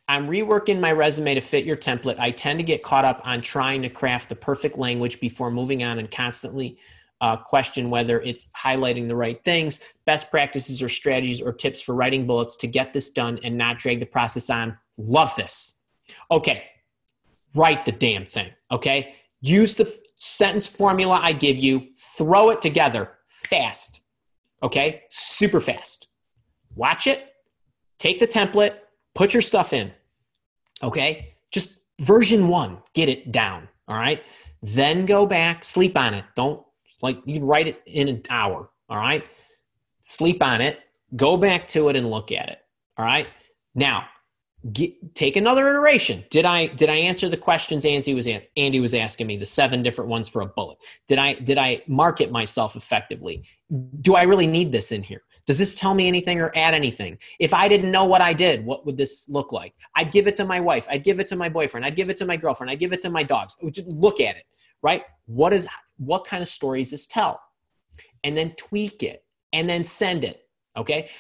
I'm reworking my resume to fit your template. I tend to get caught up on trying to craft the perfect language before moving on and constantly question whether it's highlighting the right things, best practices or strategies or tips for writing bullets to get this done and not drag the process on. Love this. Okay, write the damn thing, okay? Use the sentence formula I give you, throw it together fast, okay? Super fast. Watch it, take the template, put your stuff in, okay? Just version 1, get it down, all right? Then go back, sleep on it. Don't, like, you can write it in an hour, all right? Sleep on it, go back to it and look at it, all right? Now, take another iteration. Did I answer the questions Andy was asking me, the 7 different ones for a bullet? Did I market myself effectively? Do I really need this in here? Does this tell me anything or add anything? If I didn't know what I did, what would this look like? I'd give it to my wife. I'd give it to my boyfriend. I'd give it to my girlfriend. I'd give it to my dogs. Just look at it, right? What kind of stories does this tell? And then tweak it and then send it, okay?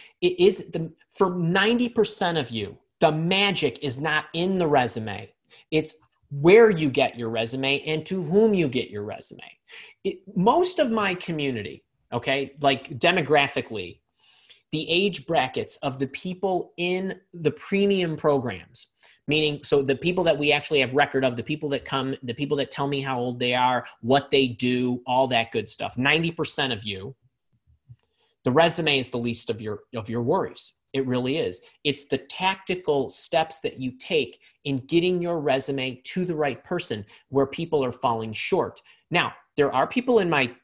For 90% of you, the magic is not in the resume. It's where you get your resume and to whom you get your resume. Most of my community, okay, like demographically, the age brackets of the people in the premium programs, meaning, so the people that we actually have record of, the people that come, the people that tell me how old they are, what they do, all that good stuff. 90% of you, the resume is the least of your worries. It really is. It's the tactical steps that you take in getting your resume to the right person where people are falling short. Now, there are people in my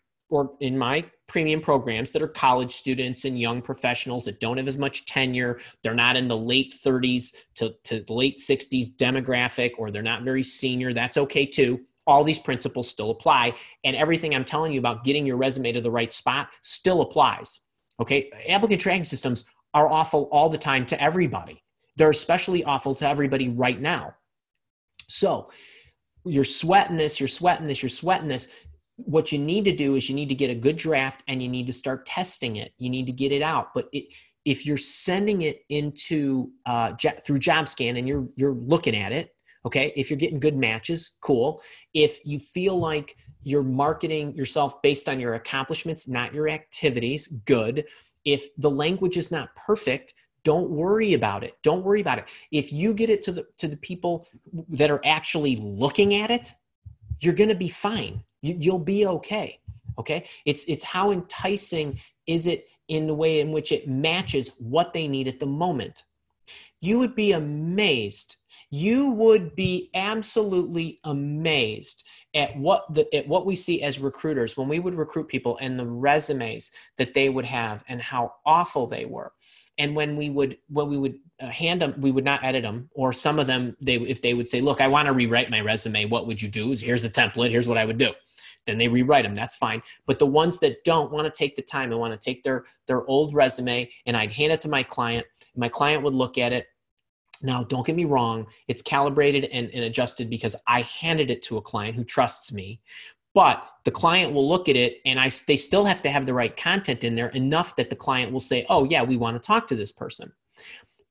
premium programs that are college students and young professionals that don't have as much tenure. They're not in the late 30s to the late 60s demographic, or they're not very senior. That's okay too. All these principles still apply. And everything I'm telling you about getting your resume to the right spot still applies. Okay. Applicant tracking systems are awful all the time to everybody. They're especially awful to everybody right now. So you're sweating this. What you need to do is you need to get a good draft and you need to start testing it. You need to get it out. But if you're sending it into through JobScan and you're looking at it, okay, if you're getting good matches, cool. If you feel like you're marketing yourself based on your accomplishments, not your activities, good. If the language is not perfect, don't worry about it. Don't worry about it. If you get it to the people that are actually looking at it, you're going to be fine. You'll be okay. Okay. It's how enticing is it in the way in which it matches what they need at the moment. You would be amazed. You would be absolutely amazed at what we see as recruiters when we would recruit people and the resumes that they would have and how awful they were. And when we would hand them, we would not edit them, or some of them, if they would say, look, I want to rewrite my resume. What would you do? Here's a template. Here's what I would do. Then they rewrite them. That's fine. But the ones that don't want to take the time and want to take their old resume, and I'd hand it to my client. My client would look at it. Now, don't get me wrong. It's calibrated and adjusted because I handed it to a client who trusts me. But the client will look at it and they still have to have the right content in there enough that the client will say, oh yeah, we want to talk to this person.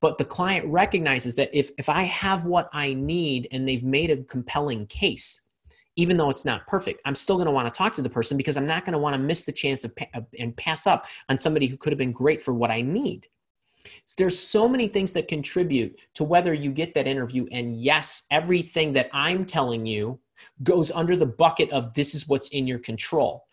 But the client recognizes that if I have what I need and they've made a compelling case, even though it's not perfect, I'm still going to want to talk to the person because I'm not going to want to miss the chance and pass up on somebody who could have been great for what I need. So there's so many things that contribute to whether you get that interview. And yes, everything that I'm telling you goes under the bucket of this is what's in your control.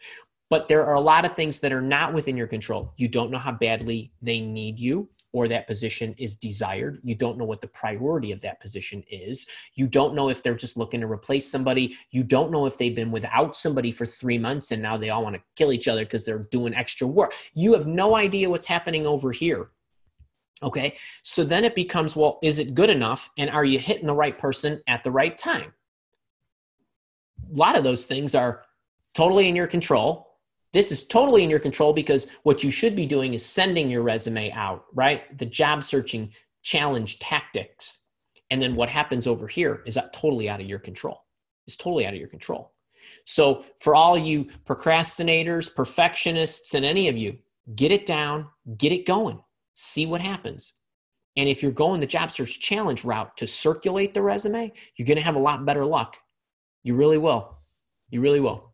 But there are a lot of things that are not within your control. You don't know how badly they need you or that position is desired. You don't know what the priority of that position is. You don't know if they're just looking to replace somebody. You don't know if they've been without somebody for 3 months and now they all want to kill each other because they're doing extra work. You have no idea what's happening over here. Okay, so then it becomes, well, is it good enough? And are you hitting the right person at the right time? A lot of those things are totally in your control. This is totally in your control because what you should be doing is sending your resume out, right? The job searching challenge tactics. And then what happens over here is totally out of your control. It's totally out of your control. So for all you procrastinators, perfectionists, and any of you, get it down, get it going. See what happens. And if you're going the Job Search Challenge route to circulate the resume, you're going to have a lot better luck. You really will. You really will.